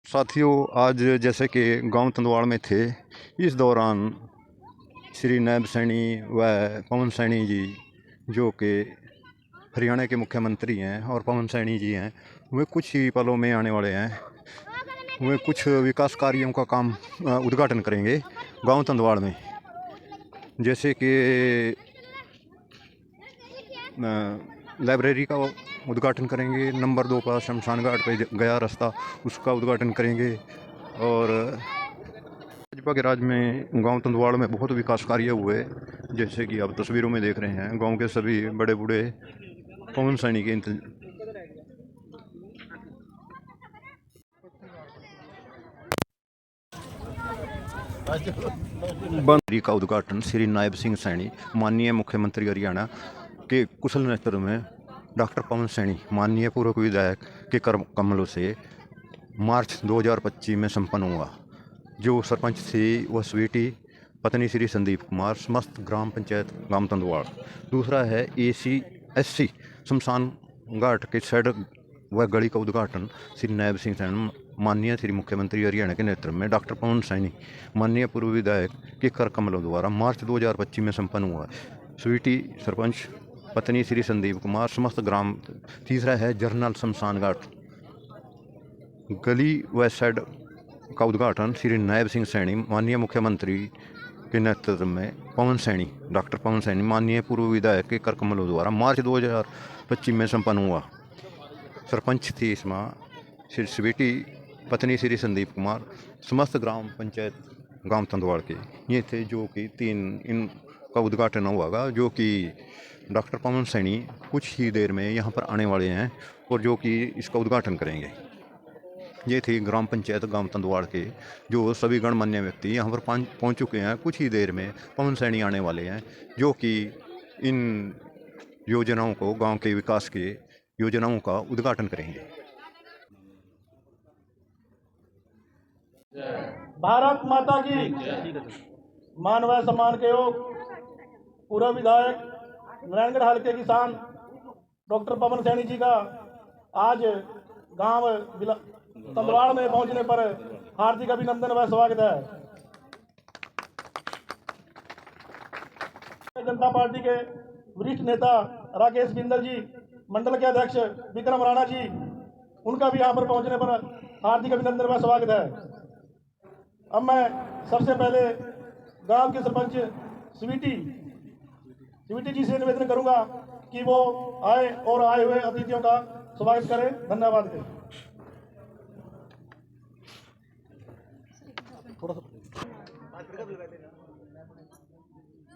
साथियों, आज जैसे कि गांव तंदवाड़ में थे, इस दौरान श्री नायब सैनी व पवन सैनी जी, जो कि हरियाणा के मुख्यमंत्री हैं और पवन सैनी जी हैं, वे कुछ ही पलों में आने वाले हैं। वे कुछ विकास कार्यों का काम उद्घाटन करेंगे गांव तंदवाड़ में, जैसे कि लाइब्रेरी का उद्घाटन करेंगे, नंबर 2 पर शमशान घाट पे गया रास्ता, उसका उद्घाटन करेंगे। और भाजपा के राज में गांव तंदवाड़ में बहुत विकास कार्य हुए, जैसे कि आप तस्वीरों में देख रहे हैं। गांव के सभी बड़े बूढ़े पवन सैनी के बंदरी का उद्घाटन श्री नायब सिंह सैनी, माननीय मुख्यमंत्री हरियाणा के कुशल नेतृत्व में डॉक्टर पवन सैनी, माननीय पूर्व विधायक के कर कमलों से मार्च 2025 में संपन्न हुआ। जो सरपंच थी वह स्वीटी पत्नी श्री संदीप कुमार, समस्त ग्राम पंचायत गांव तंदवाड़। दूसरा है ACSC शमशान घाट के सड़क व गली का उद्घाटन श्री नायब सिंह सैनी, माननीय श्री मुख्यमंत्री हरियाणा के नेतृत्व में डॉक्टर पवन सैनी, माननीय पूर्व विधायक के कर कमलों द्वारा मार्च 2025 में संपन्न हुआ। स्वीटी सरपंच पत्नी श्री संदीप कुमार, समस्त ग्राम। तीसरा है जरनल शमशान घाट गली व सड़ का उद्घाटन श्री नायब सिंह सैनी, माननीय मुख्यमंत्री के नेतृत्व में पवन सैनी, डॉक्टर पवन सैनी, माननीय पूर्व विधायक के कर कमलों द्वारा मार्च 2025 में संपन्न हुआ। सरपंच थी इसमें श्री स्वीटी पत्नी श्री संदीप कुमार, समस्त ग्राम पंचायत गांव तंदवाड़ के ये थे, जो कि 3 इनका उद्घाटन हुआ, जो कि डॉक्टर पवन सैनी कुछ ही देर में यहाँ पर आने वाले हैं और जो कि इसका उद्घाटन करेंगे। ये थी ग्राम पंचायत गांव तंदवाड़ के जो सभी गणमान्य व्यक्ति यहाँ पर पहुँच चुके हैं। कुछ ही देर में पवन सैनी आने वाले हैं, जो कि इन योजनाओं को, गांव के विकास के योजनाओं का उद्घाटन करेंगे। भारत माता की मान व सम्मान के योग पूर्व विधायक नारायणगढ़ हल्के किसान डॉक्टर पवन सैनी जी का आज गांव तंदवाड़ में पहुंचने पर हार्दिक अभिनंदन व स्वागत है। जनता पार्टी के वरिष्ठ नेता राकेश बिंदल जी, मंडल के अध्यक्ष विक्रम राणा जी, उनका भी यहाँ पर पहुंचने पर हार्दिक अभिनंदन व स्वागत है। अब मैं सबसे पहले गांव के सरपंच स्वीटी जी से निवेदन करूंगा कि वो आए और आए हुए अतिथियों का स्वागत करें। धन्यवाद।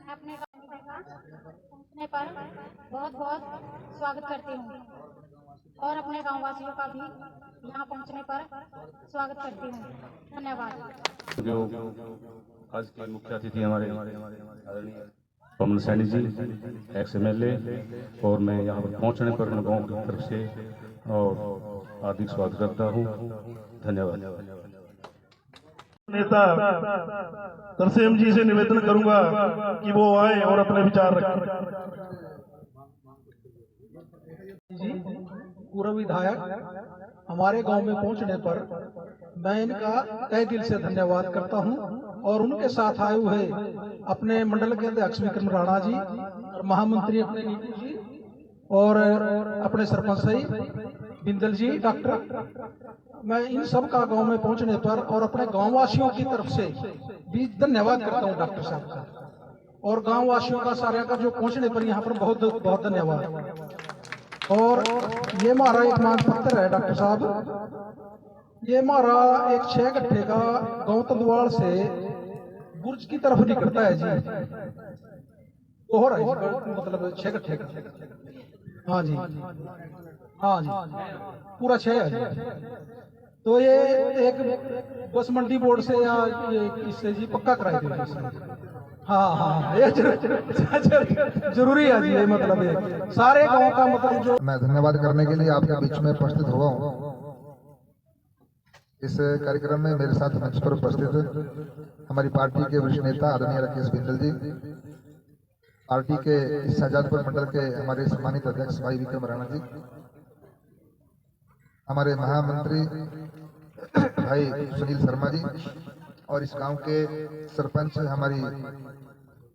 अपने पहुंचने पर बहुत बहुत स्वागत करती हूँ और अपने गाँव वासियों का भी यहाँ पहुंचने पर स्वागत करती हूँ। धन्यवाद। जो आज के मुख्य अतिथि हमारे आदरणीय पवन सैनी जी, एक्स MLA, और मैं यहाँ पर पहुँचने पर गाँव की तरफ से और हार्दिक स्वागत करता हूँ। धन्यवाद। नेता तरसेम जी से निवेदन करूंगा कि वो आए और अपने विचार रखें। पूर्व विधायक हमारे गांव में पहुंचने पर मैं इनका तहे दिल से धन्यवाद करता हूं और उनके साथ आए हुए अपने मंडल के अध्यक्ष विक्रम राणा जी और महामंत्री अपने नीति जी और अपने सरपंच सही बिंदल जी, डॉक्टर, मैं इन सब का गांव में पहुंचने पर और अपने गांव वासियों की तरफ से भी धन्यवाद करता हूं डॉक्टर साहब का, और गांव वासियों का सारे का जो पहुंचने पर यहाँ पर बहुत बहुत धन्यवाद। और ये हमारा एक मांग पत्र है डॉक्टर साहब, ये हमारा एक 6 गट्ठे का गांव तंदवाड़ से बुर्ज की तरफ निकलता है जी, दोहरा मतलब 6 गट्ठे का। हाँ जी, हाँ जी, पूरा 6 है। तो ये एक बस मंडी बोर्ड से या इससे जी पक्का कराई देंगे। हाँ, ये जरूरी है जी, ये मतलब ये सारे गांव का मतलब जो मैं धन्यवाद करने के लिए आपके बीच में उपस्थित हुआ हूँ। इस कार्यक्रम में मेरे साथ मंच पर उपस्थित हमारी पार्टी के वरिष्ठ नेता आदरणीय राकेश बिंदल जी, पार्टी के शाहजहांपुर मंडल के हमारे सम्मानित अध्यक्ष भाई विक्रम राणा जी, हमारे महामंत्री भाई सुनील शर्मा जी और इस गांव के सरपंच हमारी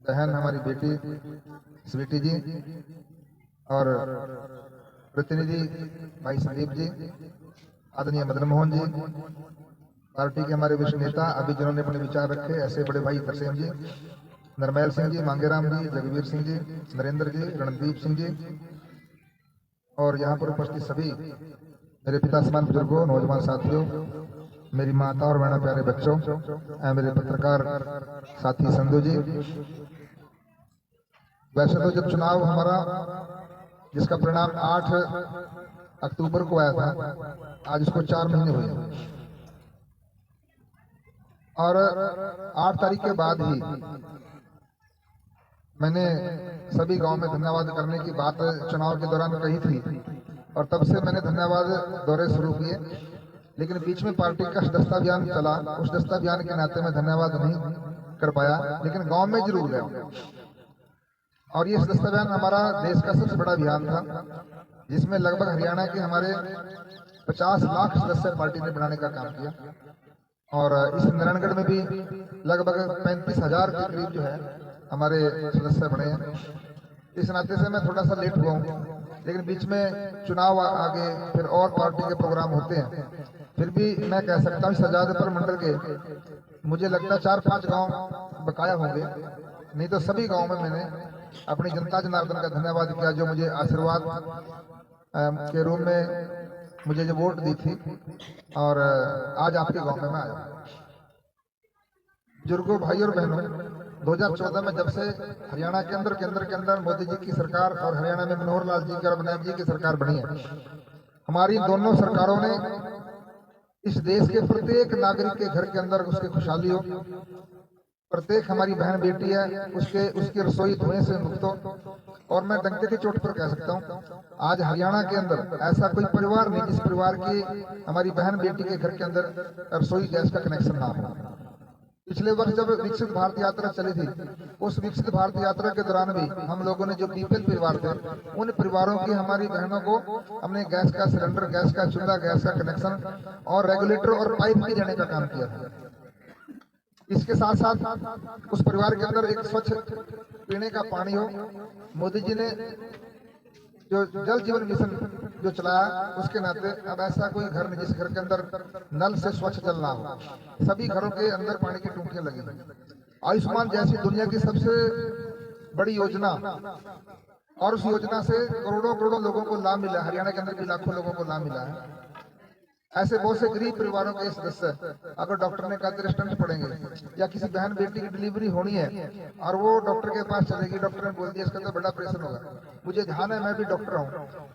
बहन, हमारी बेटी स्वीटी जी और प्रतिनिधि भाई संदीप जी, आदरणीय मदन मोहन जी, पार्टी के हमारे विश्व नेता अभी जिन्होंने अपने विचार रखे, ऐसे बड़े भाई तरसेम जी, नरमैल सिंह जी, मांगेराम जी, जगवीर सिंह जी, नरेंद्र जी, रणदीप सिंह जी और यहाँ पर उपस्थित सभी मेरे पिता समान बुजुर्गों, नौजवान साथियों, मेरी माता और बहना प्यारे बच्चों, मेरे पत्रकार साथी संधू जी। वैसे तो जब चुनाव हमारा जिसका परिणाम 8 अक्टूबर को आया था, आज इसको 4 महीने हुए और 8 तारीख के बाद ही मैंने सभी गांव में धन्यवाद करने की बात चुनाव के दौरान कही थी और तब से मैंने धन्यवाद दौरे शुरू किए, लेकिन बीच में पार्टी का दस्ता अभियान चला। उस दस्ता अभियान के नाते मैं धन्यवाद नहीं कर पाया, लेकिन गांव में जरूर गया। और ये दस्ता अभियान हमारा देश का सबसे बड़ा अभियान था, जिसमें लगभग हरियाणा के हमारे 50 लाख सदस्य पार्टी ने बनाने का काम किया और इस नारायणगढ़ में भी लगभग 35,000 के करीब जो है हमारे सदस्य बने हैं। इस नाते से मैं थोड़ा सा लेट हुआ हूँ, लेकिन बीच में चुनाव आगे फिर और पार्टी के प्रोग्राम होते हैं। फिर भी मैं कह सकता हूँ सजादपुर मंडल के मुझे लगता है 4-5 गांव बकाया होंगे, नहीं तो सभी गांव में मैंने अपनी जनता जनार्दन का धन्यवाद किया, जो मुझे आशीर्वाद के रूप में मुझे जो वोट दी थी और आज आपके गांव में मैं आया। बुजुर्गों, भाई और बहनों, 2014 में जब से हरियाणा के अंदर मोदी जी की सरकार और हरियाणा में मनोहर लाल जी की और बनाब जी की सरकार बनी है, हमारी दोनों सरकारों ने इस देश के प्रत्येक नागरिक के घर के अंदर उसकी खुशहाली हो, प्रत्येक हमारी बहन बेटी है उसकी रसोई धुएं से मुक्त हो। और मैं डंके की चोट पर कह सकता हूँ, आज हरियाणा के अंदर ऐसा कोई परिवार नहीं जिस परिवार की हमारी बहन बेटी के घर के अंदर रसोई गैस का कनेक्शन ना हो। पिछले वर्ष जब विकसित भारत यात्रा चली थी, उस विकसित भारत यात्रा के दौरान भी हम लोगों ने जो बीपीएल परिवार थे, उन परिवारों की हमारी बहनों को हमने गैस का सिलेंडर, गैस का चूल्हा, गैस का कनेक्शन और रेगुलेटर और पाइप भी देने का काम किया था। इसके साथ साथ उस परिवार के अंदर एक स्वच्छ पीने का पानी हो। मोदी जी ने जो जल जीवन मिशन जो चलाया, उसके नाते अब ऐसा कोई घर नहीं जिस घर के अंदर नल से स्वच्छ जल ना हो। सभी घरों के अंदर पानी की टूटियां लगी। आयुष्मान जैसी दुनिया की सबसे बड़ी योजना, और उस योजना से करोड़ों करोड़ों लोगों को लाभ मिला। हरियाणा के अंदर भी लाखों लोगों को लाभ मिला है। ऐसे बहुत से गरीब परिवारों के सदस्य, अगर डॉक्टर ने कहा तेरे स्टंट पड़ेंगे या किसी बहन बेटी की डिलीवरी होनी है और वो डॉक्टर के पास चलेगी, डॉक्टर ने बोल दिया इसका तो बड़ा ऑपरेशन होगा। मुझे ध्यान है, मैं भी डॉक्टर हूँ,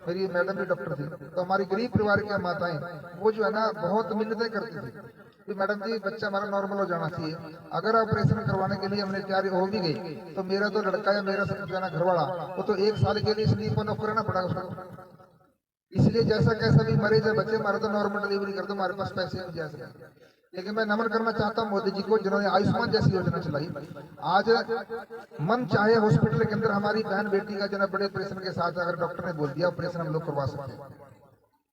मेरी मैडम भी डॉक्टर थी, तो हमारी गरीब परिवार की माताएं वो जो है ना बहुत मिन्नतें करती थी कि मैडम जी बच्चा हमारा नॉर्मल हो जाना चाहिए। अगर ऑपरेशन करवाने के लिए हमने तैयारी हो भी गई तो मेरा तो लड़का या मेरा जो है ना घरवाला, वो तो 1 साल के लिए स्लीप ऑन ऑफ करना पड़ा उसको। इसलिए जैसा कैसा भी मरीज है, बच्चे हमारे तो नॉर्मल डिलीवरी कर दो, हमारे पास पैसे नहीं जा सकते। लेकिन मैं नमन करना चाहता हूँ मोदी जी को, जिन्होंने आयुष्मान जैसी योजना चलाई। आज मन चाहे हॉस्पिटल के अंदर हमारी बहन बेटी का जो है बड़े ऑपरेशन के साथ अगर डॉक्टर ने बोल दिया ऑपरेशन हम लोग करवा सकते हैं।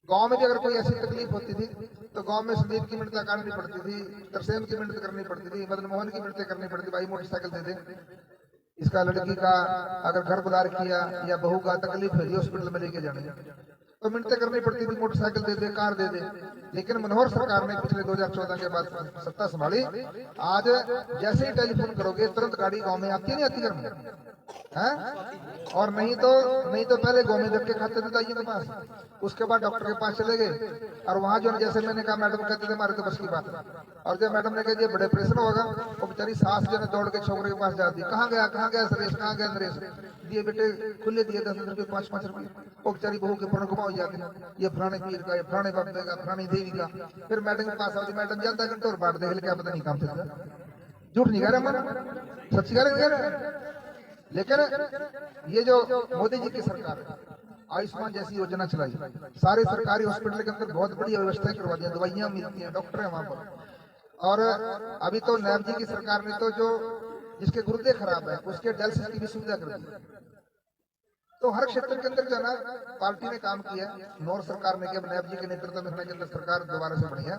गांव में भी अगर कोई ऐसी तकलीफ होती थी तो गांव में संदीप की मिनट काटनी पड़ती थी, तरसेम की मिनट करनी पड़ती थी, मदन मोहन की मिनट करनी पड़ती, भाई मोटरसाइकिल दे दे, इसका लड़की का अगर घर बुलार किया या बहू का तकलीफ है हॉस्पिटल में लेके जाने तो मिनटें करनी पड़ती थी, मोटरसाइकिल दे दे, कार दे दे। लेकिन मनोहर सरकार ने पिछले 2014 के बाद सत्ता संभाली, आज जैसे ही टेलीफोन करोगे तुरंत गाड़ी गांव में आती नहीं आती घर में है। और नहीं तो पहले गांव में धक्के खाते थे दाइयों के पास, उसके बाद डॉक्टर के पास चले गए और वहां जो जैसे मैंने कहा मैडम कहते थे हमारे तो बस की बात है। और जब मैडम ने कह दिया बड़े ऑपरेशन होगा, वो बेचारी सास जो है दौड़ के छोकरे के पास जाती, कहाँ गया सुरेश, कहाँ गया नरेश, दिए बेटे खुले दिए 10 रुपये 5-5 रुपये। वो बेचारी बहू के फरण घुमाओ जाते हैं, ये फलाने पीर का, ये फलाने बाबे का, फलानी देवी का। फिर मैडम के पास आती, मैडम जानता घंटे और बांट देख क्या पता नहीं काम था। झूठ नहीं कह रहे मन, सच्ची कह रहे। लेकिन ये जो मोदी जी की सरकार है, आयुष्मान जैसी योजना चलाई, सारे सरकारी हॉस्पिटल के अंदर बहुत बड़ी व्यवस्थाएं करवा दी, दवाइयां मिलती हैं, डॉक्टर है वहां पर। और अभी तो नायब जी की सरकार ने तो जो जिसके गुर्दे खराब है उसके डायलिसिस की भी सुविधा कर दी। तो हर क्षेत्र के अंदर जाना पार्टी ने काम किया, नौर सरकार ने किया, नायब जी के नेतृत्व में के अंदर सरकार दोबारा से बनी है।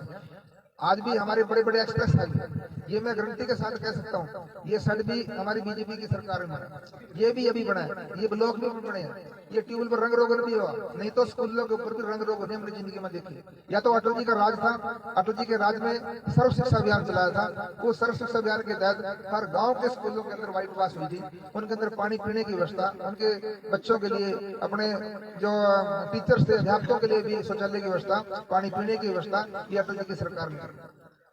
आज भी हमारे बड़े बड़े एक्सप्रेस हाईवे, ये मैं गारंटी के साथ कह सकता हूँ, ये सड़क भी हमारी बीजेपी की सरकार में बना, ये भी अभी बना है, ये ब्लॉक भी बने हैं, ये ट्यूबवेल पर रंग रोगन भी हुआ, नहीं तो स्कूलों के ऊपर भी रंग रोगन हमने जिंदगी में देखी। या तो अटल जी का राज था, अटल जी के राज में सर्व शिक्षा अभियान चलाया था, वो सर्व शिक्षा अभियान के तहत हर गाँव के स्कूलों के अंदर वाइट वाश हुई थी, उनके अंदर पानी पीने की व्यवस्था, उनके बच्चों के लिए, अपने जो टीचर्स थे, अध्यापकों के लिए भी शौचालय की व्यवस्था, पानी पीने की व्यवस्था, ये अटल जी की सरकार ने।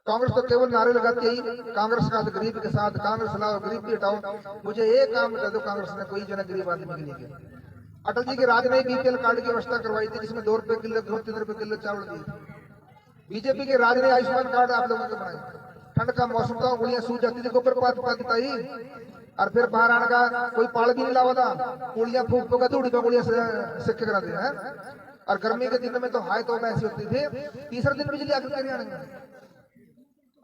कांग्रेस तो केवल नारे लगाती है, कांग्रेस का गरीब के साथ, कांग्रेस लाओ गरीब भी हटाओ। मुझे एक काम बता दो, कांग्रेस ने कोई जना गरीब आदमी के लिए किया? अटल जी के राज में बीपीएल कार्ड की व्यवस्था करवाई थी, जिसमें 2 रुपए किलो, 2-3 रुपए किलो चावल दिए। बीजेपी के राज ने आयुष्मान कार्ड आप लोगों को बनाए। ठंड का मौसम था, उंगलियां सूज जाती थी, गोबर पाता ही, और फिर बाहर आने का कोई पाल भी नहीं लावा था, उंगलियां फूक फूका धूड़ी पे उंगलियां सिक्के करा दिया है। और गर्मी के दिन में तो हाय तो ऐसी होती थी, तीसरे दिन बिजली आकर हरियाणा में,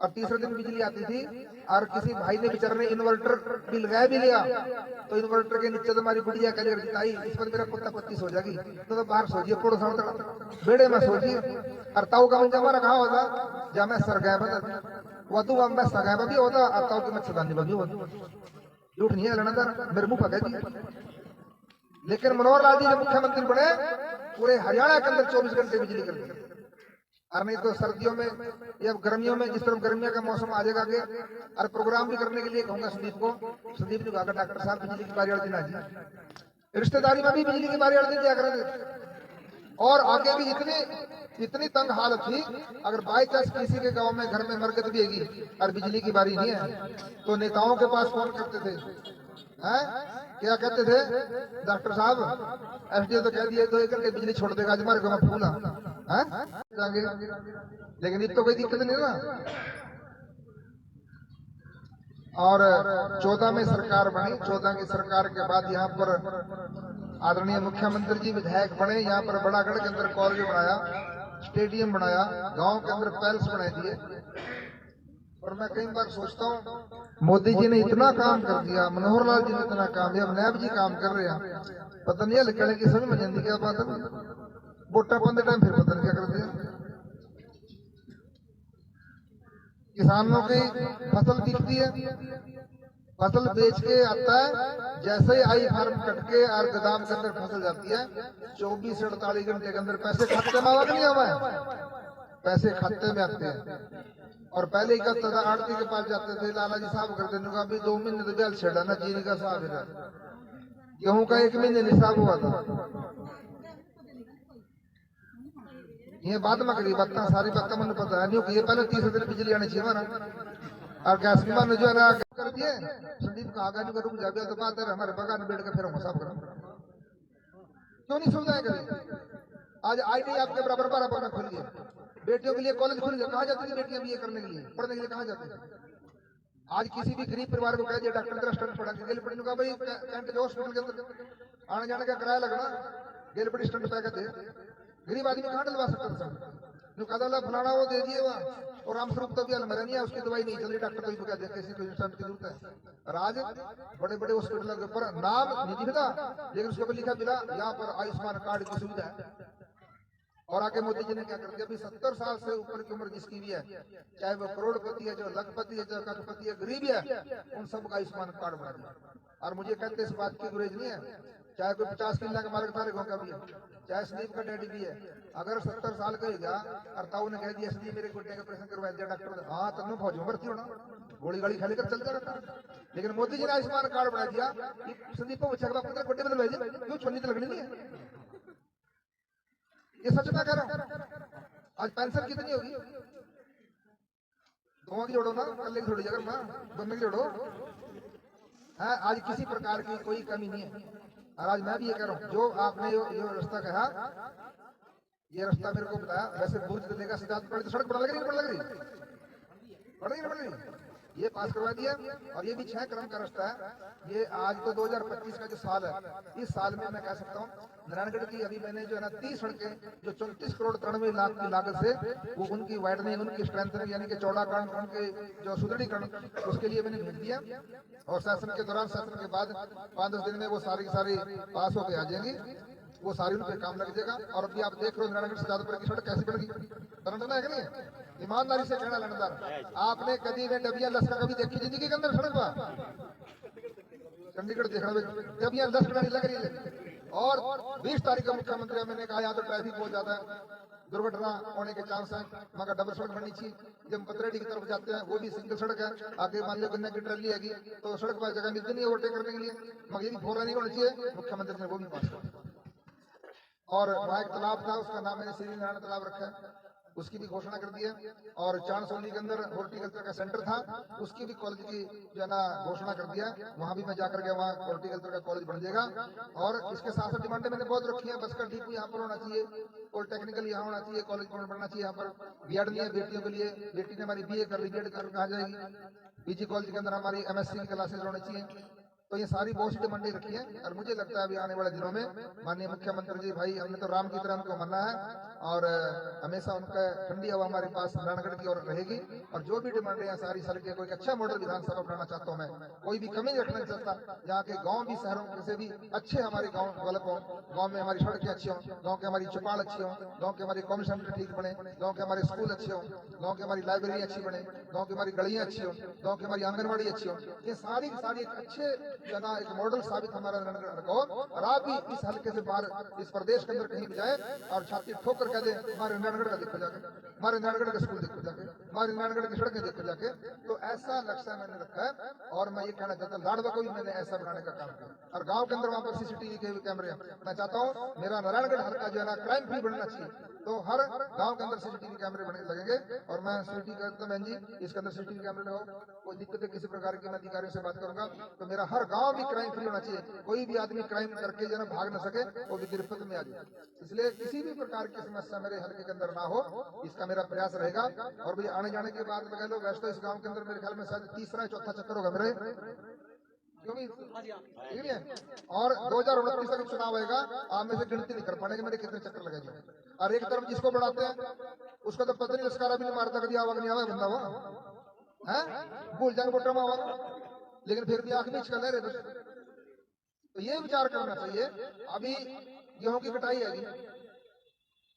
और तीसरे दिन बिजली आती थी। और किसी भाई ने बेचारे ने इन्वर्टर भी लगाया भी लिया, तो इन्वर्टर के नीचे तो हमारी गुड़िया कल जिताई, इस पर मेरा कुत्ता पत्ती सो जाएगी, तो बाहर सोचिए, कोड़ो बेड़े में सोचिए। और ताऊ का जमा रखा होता, जब मैं सर गया बता वधु मैं सगाया भी होता, और ताऊ की मच्छरदानी भी होता, झूठ नहीं है, लड़ा मेरे मुंह पका दी। लेकिन मनोहर लाल जी जब मुख्यमंत्री बने, पूरे हरियाणा के अंदर 24 घंटे बिजली कर दी। और नहीं तो सर्दियों में या गर्मियों में, जिस तरह गर्मियों का मौसम आ जाएगा आगे, और प्रोग्राम भी करने के लिए कहूंगा संदीप को, संदीप ने कहा डॉक्टर साहब बिजली की बारी वाले दिन आज रिश्तेदारी में भी बिजली की बारी वाले दिन क्या करेंगे। और आगे भी इतनी तंग हालत थी, अगर बाई चांस किसी के गांव में घर में मरकत भी होगी और बिजली की बारी नहीं है, तो नेताओं के पास फोन करते थे, हैं क्या कहते थे, डॉक्टर साहब एसडीओ तो कह दिए 2 घंटे बिजली छोड़ देगा, आज हमारे गाँव में फूला है। लेकिन अब तो कोई दिक्कत नहीं ना। और 14 में सरकार बनी, 14 की सरकार के बाद यहाँ पर आदरणीय मुख्यमंत्री जी विधायक बने, यहाँ पर बड़ागढ़ के अंदर कॉलेज बनाया, स्टेडियम बनाया, गांव के अंदर पैलेस बना दिए। और मैं कई बार सोचता हूँ, मोदी जी ने इतना काम कर दिया, मनोहर लाल जी ने इतना काम दिया, नैब जी काम कर रहे हैं, पता नहीं लिखने की समझ में नहीं क्या बात है। वोटा पाने टाइम फिर पता नहीं क्या कर दिया। किसानों की फसल बिकती है, फसल बेच के आता है, जैसे ही आई फार्म कट के और गोदाम के अंदर फसल जाती है, 24 से 48 घंटे के अंदर पैसे खाते में आवा नहीं आवा है, पैसे खाते में आते हैं। और पहले ही कहता था, आड़ती के पास जाते थे, लाला जी साहब करते थे, अभी 2 महीने तो जल छेड़ा ना, चीनी का साहब है, गेहूं का 1 महीने निसाब हुआ था। ये बात में करी बात सारी बात का मन पता है नहीं, ये पहले 30 दिन बिजली आनी चाहिए ना, और गैस विमान ने जो है ना कर दिए। संदीप का आगा नहीं रुक जाए तो बात है, हमारे बगान में बैठ के फिर हम साफ करें, क्यों नहीं सुविधाएं करें। आज आईटी आपके बराबर 12 में खुल गया, बेटियों के लिए कॉलेज खुल गया, कहाँ जाती थी बेटियां बीए करने के लिए, पढ़ने के लिए कहाँ जाती थी। आज किसी भी गरीब परिवार को कह दिया डॉक्टर तेरा स्टंट पड़ा के गेलपड़ी का भाई कैंट जो हॉस्पिटल के अंदर आने जाने का किराया लगना, गेलपड़ी स्टंट पैक दे, गरीब आदमी कहाँ डलवा सकता था। जो कदम फलाना वो दे दिए वहाँ, और रामस्वरूप तो भी अलमरा नहीं है, उसकी दवाई नहीं चल रही, डॉक्टर कोई बता दे कैसी कोई स्टंट की जरूरत है। और आज बड़े बड़े हॉस्पिटल के ऊपर नाम नहीं लिखा, लेकिन उसके ऊपर लिखा मिला यहाँ पर आयुष्मान कार्ड की सुविधा है। और आगे मोदी जी ने क्या कर दिया, अभी 70 साल से ऊपर की उम्र जिसकी भी है, चाहे वो करोड़पति है, जो लखपति है, जो करोड़पति है, गरीब है, उन सबका आयुष्मान कार्ड बना दिया। और मुझे कहते इस बात की गुरेज नहीं है, चाहे कोई 50 किलो का मालिक थारे गाँव का भी है, चाहे संदीप का डैडी भी है, अगर 70 साल का होगा और ताऊ ने कह दिया संदीप मेरे गुड्डे का ऑपरेशन करवा दिया डॉक्टर, हाँ तब फौज में भर्ती होना, गोली गाड़ी खाली कर चलता रहता। लेकिन मोदी जी ने आयुष्मान कार्ड बना दिया, संदीप को पूछा गुड्डे बदल क्यों छोड़नी तो लगनी नहीं है। ये सच में कह रहा हूं। आज पेंशन कितनी होगी, दोनों की जोड़ो ना, कल की थोड़ी जगह ना, दोनों की जोड़ो है। आज किसी प्रकार की कोई कमी नहीं है। और आज मैं भी ये कह रहा हूँ, जो आपने जो रास्ता कहा, ये रास्ता मेरे को बताया, वैसे बुर्ज दिल्ली का सिद्धांत पड़े तो सड़क बना लग रही पड़ रही ये पास करवा दिया। और ये भी 6 क्रम का रास्ता है। ये आज तो 2025 का जो साल है, इस साल में मैं कह सकता हूँ नारायणगढ़ की अभी मैंने जो है ना 30 सड़कें जो 34 करोड़ 93 लाख की लागत से वो उनकी वाइडनिंग, उनकी स्ट्रेंथनिंग यानी कि चौड़ाकरण, उनके जो सुदृढ़ीकरण, उसके लिए मैंने भेज दिया। और शासन के दौरान, शासन के बाद 5-10 दिन में वो सारी पास होकर आ जाएंगी। वो सारी उन पे काम लग जाएगा। और अभी आप देख रहे हो नारायणगढ़ से जादवपुर की सड़क कैसी बन गई, है कि नहीं? ईमानदारी से कहना लंडदार, आपने कभी वे डबिया लस्का कभी देखी जिंदगी के अंदर सड़क पर? चंडीगढ़ देखना डबिया 10 नहीं लग रही है। और 20 तारीख को मुख्यमंत्री मैंने कहा यहाँ तो ट्रैफिक बहुत ज्यादा है, दुर्घटना होने के चांस है, मगर डबल सड़क बननी चाहिए। जब हम पतरेडी की तरफ जाते हैं वो भी सिंगल सड़क है, आगे मान लो गन्ना की ट्रैली आएगी तो सड़क पर जगह मिलती नहीं ओवरटेक करने के लिए, मगर ये भी 4 लाइन होनी चाहिए। मुख्यमंत्री ने वो भी पास किया। और वहाँ एक तालाब था, उसका नाम मैंने श्री नारायण तालाब रखा है, उसकी भी घोषणा कर दी है। और चांदसोली के अंदर हॉर्टिकल्चर का सेंटर था, उसकी भी कॉलेज की जो है ना घोषणा कर दिया, वहां भी मैं जाकर के वहाँ हॉर्टिकल्चर का कॉलेज बन जाएगा। और इसके साथ साथ डिमांडें मैंने बहुत रखी है, बस का डिपो यहाँ पर होना चाहिए, पॉलिटेक्निकल यहाँ होना चाहिए, कॉलेज बनना चाहिए यहाँ पर। बीएड नहीं है बेटियों के लिए, बेटी ने हमारी बीए कर ली, बीएड कर कहा जाएगी। पीजी कॉलेज के अंदर हमारी एमएससी की क्लासेज होनी चाहिए। तो ये सारी बहुत सी डिमांडें रखी है। और मुझे लगता है अभी आने वाले दिनों में माननीय मुख्यमंत्री जी, भाई हमने तो राम की तरह उनको मानना है और हमेशा उनका ठंडी हवा हमारे पास नारायणगढ़ की ओर रहेगी। और जो भी डिमांडें हैं सारी सर के कोई अच्छा मॉडल विधानसभा बनाना चाहता हूँ मैं, कोई भी कमी रखना नहीं चाहता। यहाँ के गाँव भी शहरों से भी अच्छे हमारे गाँव डेवलप हों, गाँव में हमारी सड़कें अच्छी हों, गाँव के हमारी चौपाल अच्छी हों, गाँव के हमारे कॉमन सेंटर ठीक बने, गाँव के हमारे स्कूल अच्छे हों, गाँव की हमारी लाइब्रेरी अच्छी बने, गाँव की हमारी गलियाँ अच्छी हों, गाँव की हमारी आंगनबाड़ी अच्छी हों। ये सारी की सारी एक अच्छे एक मॉडल साबित हमारा नारायणगढ़ हो। और आप भी इस हल्के से बाहर इस प्रदेश के अंदर कहीं भी जाए और छाती ठोक कर कह दे हमारे नारायणगढ़ का देखो जाके, हमारे नारायणगढ़ के स्कूल देखो जाके, हमारे नारायणगढ़ की सड़कें देखो जाके। तो ऐसा लक्ष्य मैंने रखा है। और मैं ये कहना चाहता हूँ लाडवा को भी मैंने ऐसा बनाने का काम किया। और गाँव के अंदर वहाँ पर सीसीटीवी के कैमरे हैं। मैं चाहता हूँ मेरा नारायणगढ़ हल्का जो है ना क्राइम फ्री बनना चाहिए, तो हर गाँव के अंदर सीसीटीवी कैमरे बने लगेंगे। और मैं सीसीटीवी करता हूँ जी, इसके अंदर सीसीटीवी कैमरे लगाओ, कोई दिक्कत है किसी प्रकार की मैं अधिकारियों से बात करूंगा। तो मेरा हर गांव भी क्राइम फ्री होना चाहिए, कोई भी आदमी क्राइम करके जो भाग न सके, वो भी गिरफ्त में आ जाए। इसलिए किसी भी प्रकार की समस्या मेरे हल्के के अंदर ना हो, इसका मेरा प्रयास रहेगा। और भी आने जाने के बाद लगा लो, वैसे तो इस गांव के अंदर मेरे ख्याल में शायद 3रा 4था चक्कर होगा मेरे, क्योंकि ठीक है। और 2029 तक चुनाव आएगा, आप में से गिनती नहीं कर पाएंगे मेरे कितने चक्कर लगे जाए। और एक तरफ जिसको बढ़ाते हैं उसका तो पता नहीं लश्कारा भी नहीं मारता, कभी आवाज नहीं आवा बंदा हुआ है, भूल जाए वोटर में आवाज, लेकिन फिर भी आंख बीच कर ले रहे। तो ये विचार करना चाहिए। अभी गेहूं की कटाई आएगी,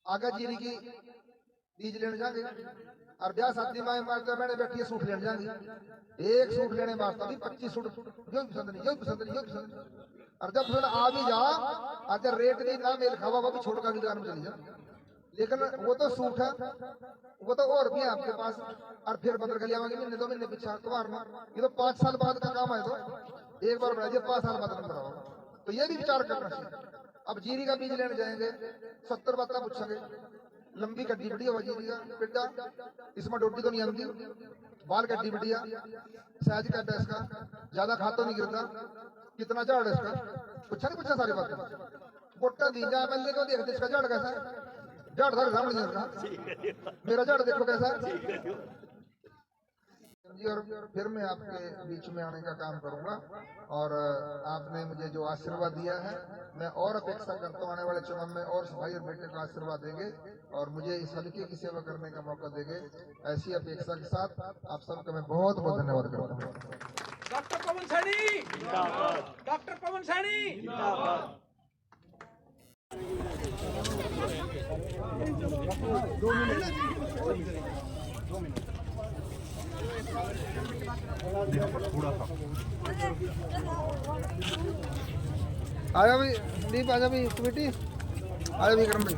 आगे जीरी की बीज लेने जाएंगे, और ब्याह शादी में मैंने बैठी है सूट लेने जाएंगे। एक सूट लेने वास्ते भी 25 सूट, जो पसंद नहीं, जो पसंद नहीं, जो पसंद नहीं। और जब पसंद आ भी जा, अगर रेट भी ना मेल खावा, वो भी छोड़ कर दुकान में चली जा। लेकिन वो तो सूट है, वो तो और भी है आपके पास। और फिर बदल गली आवागी महीने 2 महीने पीछे तुम्हार ना, ये तो 5 साल बाद का काम है। तो एक बार बढ़ाइए 5 साल बाद नंबर आओ। तो ये भी विचार करना चाहिए। अब जीरी का बीज लेने जाएंगे, 70 बात पूछेंगे, लंबी गड्डी बढ़िया हुआ जीरी का पिड्डा, इसमें डोटी तो नहीं आती, बाल गड्डी बढ़िया, सहज का है इसका, ज्यादा खातो नहीं गिरता, कितना झाड़ है इसका, पूछा नहीं पूछा सारी बात। गोटा दी जा मैं लेकर देखते इसका झाड़ कैसा है, झाड़ सारे सामने रखा, मेरा झाड़ देखो कैसा है जी। और फिर मैं आपके बीच में आने का काम करूंगा। और आपने मुझे जो आशीर्वाद दिया है, मैं और अपेक्षा करता हूँ आने वाले चुनाव में और भाई और बेटे को आशीर्वाद देंगे और मुझे इस हल्के की सेवा करने का मौका देंगे। ऐसी अपेक्षा के साथ आप सबका मैं बहुत बहुत धन्यवाद करता हूँ। डॉक्टर पवन सैनी जिंदाबाद, डॉक्टर पवन सैनी जिंदाबाद। आया भाई दीप, आजा भाई कमेटी, आया भाई करम भाई।